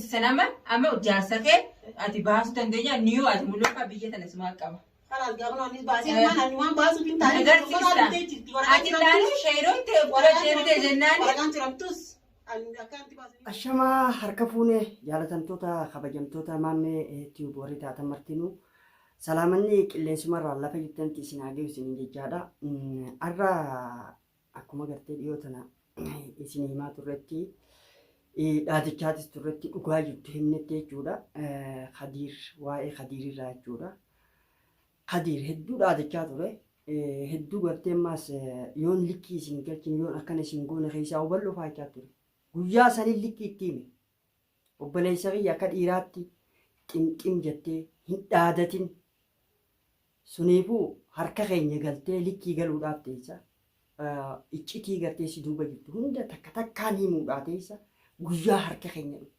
Sanama amma jaarsakee ati baasuu dandeenya niyuu ati mul'uuqa biyya tana simaa qaba. Kanas gabanonis baasii waan baasuu hin taane ati taane sheeroon ta'e jettee jennaan waraqaan jiramtus Ashama harka fuune jaalatamtoota kabajamtoota maammee tiyuub warri taatan martinuu salaamanni qilleensumarraa lafa jirtanti isin haagee isin jechaadha. Arra akkuma gartee dhiyoo tana isin himaa turretti dhaadichaatis turretti dhugaa jirtu himnetti jechuudha. Khadiir waa'ee Khadiirirraa jechuudha. Khadiir hedduu dhaadichaa ture. Hedduu gartee ammaas yoon likkii isin galchin yoon akkana isin goone keessaa hubaluu faachaa ture. Guyyaa sanii likkii itti hime. Obboleessa kiyya akka dhiiraatti ximxim jettee hin dhaadatin. Suniifuu harka keenya galtee likkii galuudhaaf teessa. Iccitii gartee si duuba jirtu hunda takka takkaan himuudhaaf teessa. Guyyaa harka keenya dhufu.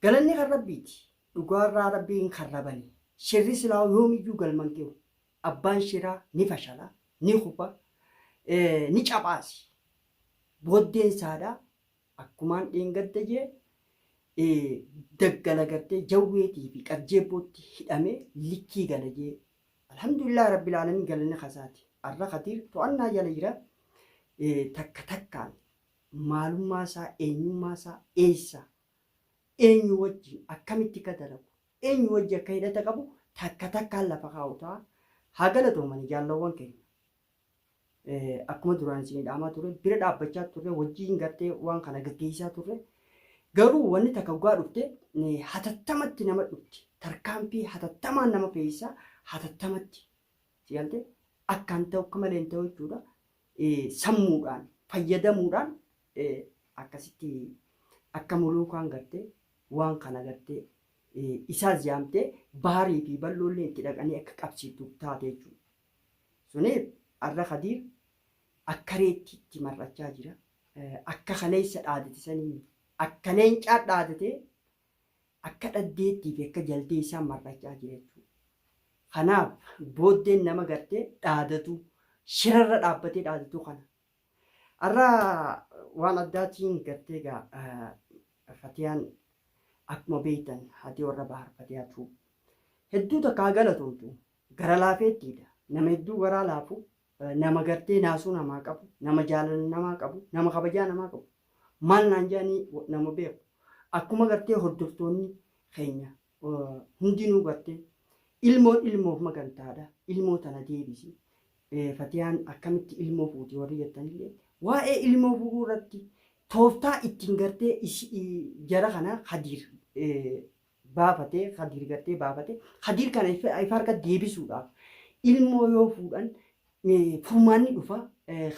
Galanni kan rabbiiti. Dhugaarraa rabbiin kan rabani. Shirri silaa yoomiyyuu galman keewu. Abbaan shiraa ni fashala, ni huba, ni cabaasi. Booddeen saadaa akkumaan dheengadda jee daggala gartee jawweetii fi qarjeebbootti hidhamee likkii gala jee. Alhamdulillah rabbil alamin galanni kasaati. Arra Khadiir to'annaa jala jira. Takka takkaan maalummaa isaa eenyummaa isaa eessa eenyu wajjin akkamitti akka dalagu eenyu wajjin akka hidhata qabu takka takkaan lafa kaa'u ta'a. Hagalatomani jaalawwan keenya. Akkuma duraan isin dhaamaa ture bira dhaabbachaa turre wajjin gartee waan kana gaggeessaa turre garuu wanni takka dhugaa dhufte hatattamatti nama dhufti tarkaanfii hatattamaan nama fe'isaa hatattamatti siyalte akkaan ta'u akka malee hin ta'u jechuudha. Sammuudhaan fayyadamuudhaan akkasitti akka muluukaan gartee waan kana gartee isaas jaamtee baarii fi balloollee itti dhaqanii akka qabsiiftu taate jechuudha. Suniif arra Khadiir akka reetti itti marrachaa jira. Akka kaleessa dhaadate sanii akka leencaa dhaadatee akka dhaddeettii fi akka jaldee isaa marrachaa jira jechuudha. Kanaaf booddeen nama gartee dhaadatu shirarra dhaabbatee dhaadatu kana. Arra waan addaatiin gartee Fatiyaan akkuma beektan haati warra bahar Fatiyaatu hedduu takkaa galatoomtu gara laafeettiidha. Nama hedduu garaa laafu nama gartee naasuu namaa qabu nama jaalala namaa qabu nama kabajaa namaa qabu maal naan jedhanii nama beeku. Akkuma gartee hordoftoonni keenya hundinuu gartee ilmoof magantaadha. Ilmoo tana deebisi. Fatiyaan akkamitti ilmoo fuuti warri jettanillee waa'ee ilmoo fuudhuu irratti tooftaa ittiin gartee jara kana Khadiir baafatee Khadiir gartee baafatee Khadiir kana ifa harka deebisuudhaaf ilmoo yoo fuudhan furmaanni dhufa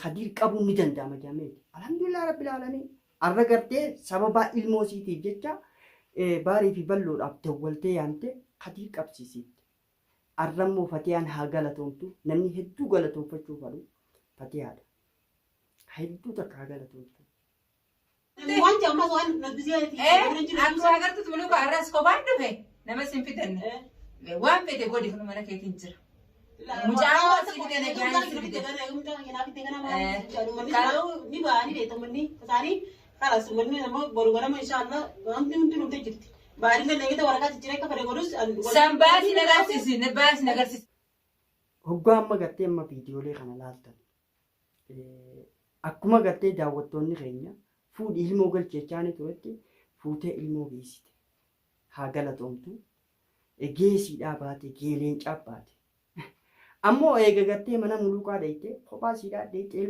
Khadiir qabuun ni danda'ama jedhameeti. Alhamdulillah rabbil alamin arra gartee sababa ilmoo siitiif jecha baarii fi balloodhaaf dawwaltee yaamte Khadiir qabsiisitti. Arrammoo Fatiyaan haa galatoomtu namni hedduu galatoomfachuu fedhu Fatiyaadha. Hedduu takka haa galatoomtu. Akkuma agartuutti muluuka arras kophaan dhufe nama sin fidanne waan fedhe godhi kun mana keetiin jira. Mucaa asii fidane gaanii sin fidane. Sanbaasi nagarsiisi. Hoggaa amma gartee amma viidiyoolee kana laaltan. Akkuma gartee daawwattoonni keenya fuudhi ilmoo galcheechaanii turetti fuutee ilmoo geessite. Haa galatoomtu. Geesiidhaa baate geeleencaa baate. Ammoo eega gartee mana muluukaa dhayite kophaa siidhaa dhayite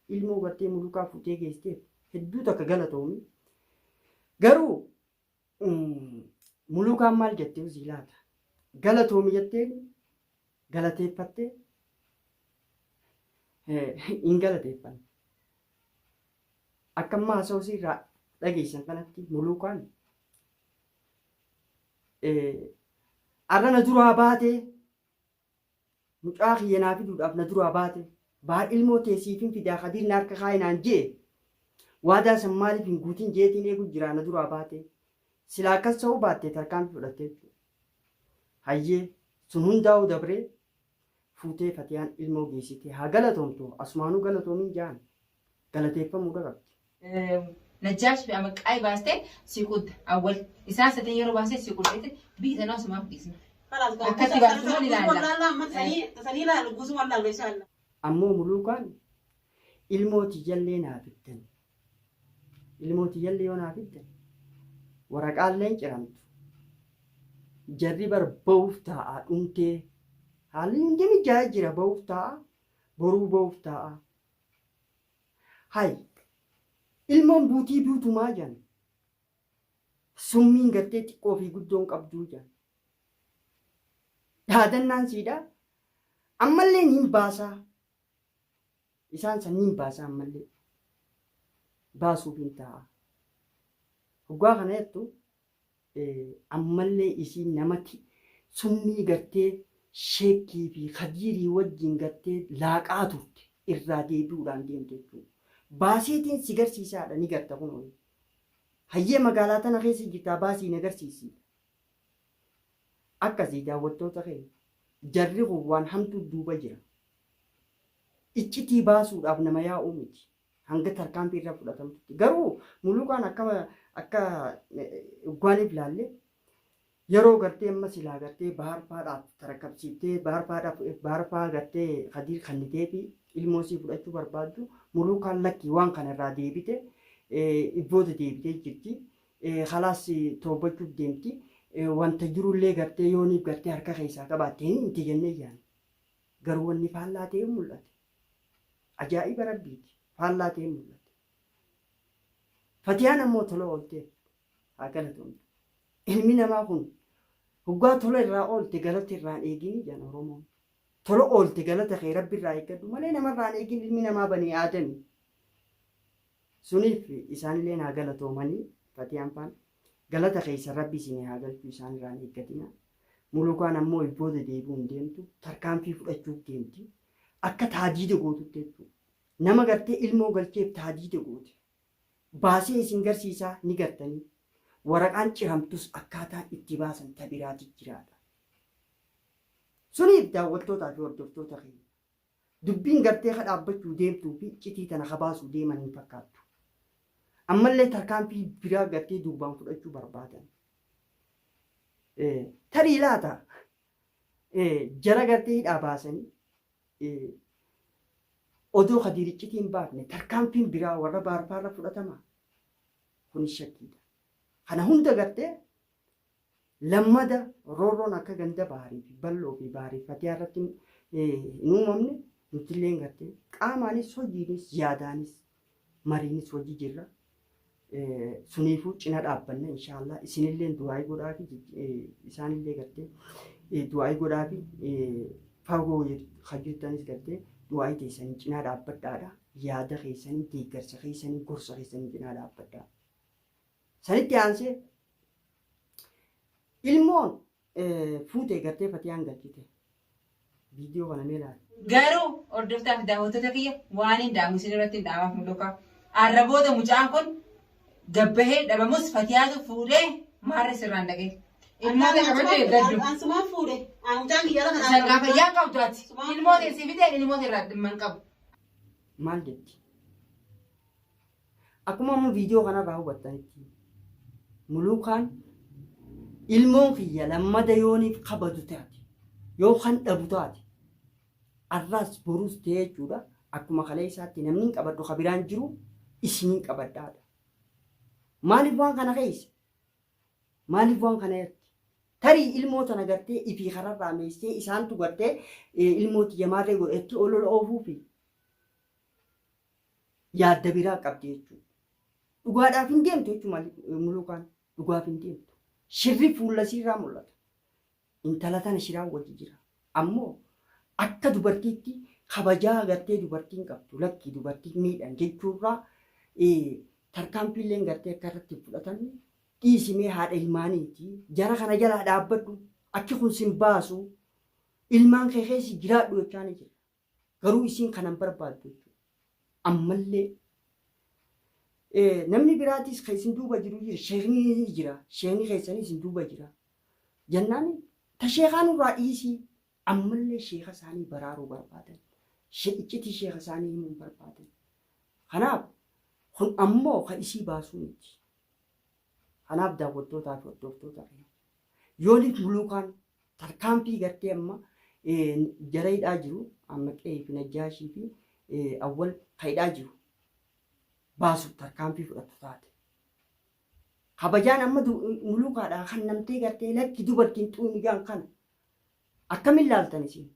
ilmoo gartee muluukaa fuutee geessite hedduu takka galatoomi. Garuu muluukaan maal jettee usii laata? Galatoomi jettee galateeffattee hin galateeffanne. Akkamma haasawusii irraa dhageessan kanatti muluukaan arra na duraa baatee mucaa kiyya naa fiduudhaaf na duraa baate baar ilmoo teessiifin fidaa Khadiir na harka kaayinaan jee waadaa san maaliif hin guutiin jeetiin eegu jiraa na duraa baate silaa akkas ta'uu baattee tarkaanfii fudhattee jechuudha. Hayyee sun hundaa'uu dabree fuutee Fatiyaan ilmoo geessite haa galatoomtu asumaanuu galatoomiin jaan galateeffamuu qabdi. najjaash fi amaqaay baastee si qudda awwal isaan sadeen yeroo baastee si quddeetti biitanaa sumaaf dhiisna. Akkatti baasuun ilaalla. Ammoo muluukaan ilmooti jallee naa bittan. Ilmooti jallee yoo naa bittan waraqaalleen ciramtu. Jarri bar ba'uuf ta'a dhumtee haalli hundi mijaa'ee jira ba'uuf ta'a boruu ba'uuf ta'a. Hay ilmoon buutii buutumaa jiran summiin gartee xiqqoo fi guddoon qabduu jiran. Yaadannaan siidhaa ammallee niin baasaa isaan san niin baasaa ammallee baasuuf hin ta'a. Hoggaa kana jettu ammallee isiin namatti summii gartee sheekii fi khadiirii wajjin gartee laaqaa turte irraa deebi'uudhaan deemte jechuudha. Baaseetiin si garsiisaadha ni garta kun hayyee magaalaa tana keessa jirtaa baasii ni agarsiisi. Akkasii daawwattoota keenya jarri kun waan hamtuu duuba jira. Iccitii baasuudhaaf nama yaa'uu miti. Hanga tarkaanfii irra fudhatamutti garuu muluukaan akka gwaaniif ilaalle yeroo gartee amma silaa gartee baharfaadhaaf tarakabsiiftee baharfaa gartee khadiir kannitee fi ilmoosii fudhachuu barbaaddu muluukaan lakkii waan kana irraa deebite ibboota deebitee jirti. Khalaas toobachuuf deemti. Wanta jirullee gartee yooniif gartee harka keessaa qabaattee inti jennee yaani. Garuu wanni faallaa ta'e mul'ate. Ajaa'iba rabbiiti. Faallaa ta'e mul'ate. Fatiyaan ammoo tola ooltee haa galatoomtu. Ilmi namaa kun hoggaa tola irraa oolte galata irraan eegini jedhan Oromoon. Tola oolte galata kee rabbi irraa eeggadhu malee namarraan eegin ilmi namaa banii aadami. Suniif isaanillee haa galatoomanii fatiyaan faan galata keessa rabbi isin haa galchu isaan irraan eeggatina. Mulukaan ammoo ibboota deebi'uun deemtu tarkaanfii fudhachuuf deemti. Akka taajiida gootutti jechuudha. Nama gartee ilmoo galcheef taajiida goote. Baasee isin garsiisaa ni gartanii. Waraqaan ciramtus akkaataan itti baasan tabiraati jiraadha. Suniif daawwattootaa fi hordoftoota keenya. Dubbiin gartee ka dhaabbachuu deemtuu fi iccitii tana ka baasuu deeman hin fakkaattu. Ammallee tarkaanfii biraa gartee duubaan fudhachuu barbaadan. Tarii laata jara gartee hidhaa baasanii odoo khadiiriccitiin baafne tarkaanfiin biraa warra baarfaarra fudhatama. Kunis shakkiidha. Kana hunda gartee lammada roorroon akka ganda baarii fi bal'oo fi baarii fatiyaa irratti hin uumamne nutillee gartee qaamaanis hojiinis yaadaanis mariinis hojii jirra. Suniifuu cina dhaabbanna inshaallah isinillee du'aayii godhaa fi isaanillee gartee du'aayii godhaa fi fagoo hojjettanis gartee du'aayii teessanii cinaa dhaabbadhaadha. Yaada keessanii deeggarsa keessanii gorsa keessanii cinaa dhaabbadhaa. Sanitti aansee ilmoon fuutee gartee fatiyaan galchite. Viidiyoo kana mee ilaali. Garuu hordoftaaf daawwattoota kiyya waan hin daamu isin irratti hin dhaamaaf mul'ukaa. Arraboota mucaan kun gabbahee dhabamus fatiyaatu fuudhee maarree sirraan dhagee. Ilmoota qabatee gaddu. Ansumaan fuudhe. Mucaan kiyya kana. Sangaa fayyaa qabdu ati. Ilmoota isii fitee ilmoota irraa dhimma hin qabu. Maal jetti? Akkuma amma viidiyoo kanarraa hubattanitti muluukaan ilmoon kiyya lammada yooniif kabadu taate yoo kan dhabu taate arraas boruus ta'e jechuudha. Akkuma kalee isaatti namni hin qabadhu kabiraan jiru isiniin qabadhaadha. Maaliif waan kana keessa? Maaliif waan kana irratti? Tarii ilmoota nagartee ifii kanarraa meessee isaantu gartee ilmooti jamaarree godhetti olola oofuu fi yaadda biraa qabdi jechuudha. Dhugaadhaaf hin deemtu jechuudha muluukaan dhugaaf hin deemtu. Shirri fuullasiirraa mul'ata. Intala tana shiraan wajji jira. Ammoo akka dubartiitti kabajaa agartee dubartiin qabdu lakkii dubartiin miidhan jechuurraa tarkaanfiilleen gartee akka irratti fudhatanne dhiisimee haadha ilmaaniiti. Jara kana jalaa dhaabbadhu akki kun sin baasu ilmaan kee keessi jiraadhu jechaa ni jira. Garuu isiin kanan barbaaddu jechuudha. Ammallee namni biraatis kan isin duuba jiru jira. Sheekni jira. Sheekni keessanii isin duuba jira. Jennaan ta sheekaan irraa dhiisii ammallee sheeka isaanii baraaruu barbaadan. Iccitii sheeka isaanii himuu barbaadan. Kanaaf Kun ammoo kan isii baasuu miti. Kanaaf daawwattootaa fi hordoftoota yooniif mulukaan tarkaanfii gartee amma jaraidhaa jiru amma qe'ee fi najjaashii fi awwal kaidhaa jiru baasuuf tarkaanfii fudhatu taate. Kabajaan amma mulukaadhaa kan namtee gartee lakki dubartiin xuumigaan kana akkamiin laaltan isin?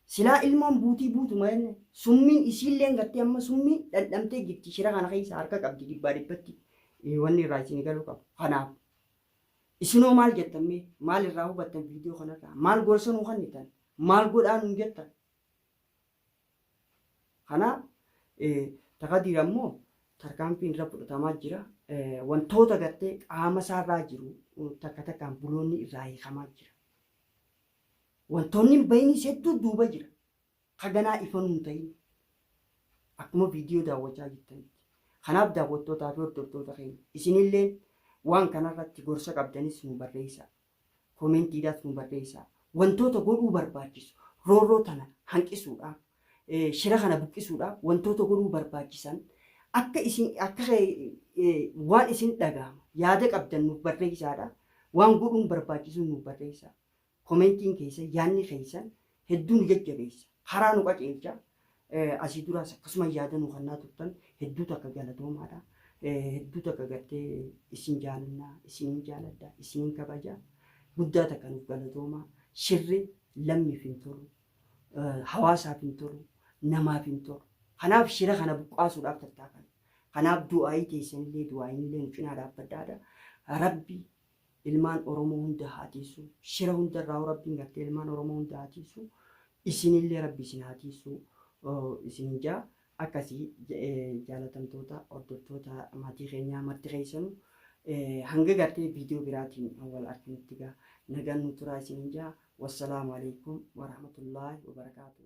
Silaa ilmoon buutii buutuma jenne summiin isiillee gartee amma summii dhandhamtee jirti shira kana keessa harka qabdi dhibbaa dhibbatti wanni irraa isin galuu qabu. Kanaaf isinoo maal jettamee maal irraa hubattan viidiyoo kanarraa maal gorsanuu kannitan maal godhaan hin jettan. Kanaaf takadiir ammoo tarkaanfiin irra fudhatamaa jira. Wantoota gartee qaama isaarraa jiru takka takkaan buloonni irraa hiikamaa jira. Wantoonni baay'inni hedduu duuba jira. Kaganaa ifan hin ta'in akkuma viidiyoo daawwachaa jirtanitti. Kanaaf daawwattootaa fi hordoftoota keenya isinillee waan kanarratti gorsa qabdanis nu barreessaa. Koomentiidhaas nu barreessaa. Wantoota godhuu barbaachisu roorroo tana hanqisuudhaaf shira kana buqqisuudhaaf wantoota godhuu barbaachisan akka waan isin dhagahama yaada qabdan nuuf barreessaadha. Waan godhuun barbaachisu nuuf barreessaa. Koomentiin keessan yaadni keessan hedduu nu jajjabeessa. Karaa nu qajeelcha. Asii duraas akkasuma yaada nu kennaa turtan hedduu takka galatoomaadha. Hedduu takka gartee isin jaalannaa, isinin jaaladha, isinin kabaja. Guddaa takka nuuf galatoomaa. Shirri lammiif hin tolu, hawaasaaf hin tolu, namaaf hin tolu. Kanaaf shira kana buqqaasuudhaaf tattaafanna. Kanaaf du'aayii teessanillee du'aayinillee nu cinaa dhaabbadhaadha. Rabbi ilmaan Oromoo hunda haa tiisu. Shira hundarraa rabbiin gartee ilmaan Oromoo hunda haa tiisu. Isinillee rabbi isin haa tiisu. Isin jaa akkasii jaalatamtoota hordoftoota maatii keenyaa marti keessanuu hanga gartee viidiyoo biraatiin wal arginutti nagaan nu turaa isin jaa. Wassalaamu alaikum warahmatullaahi wabarakaatuh.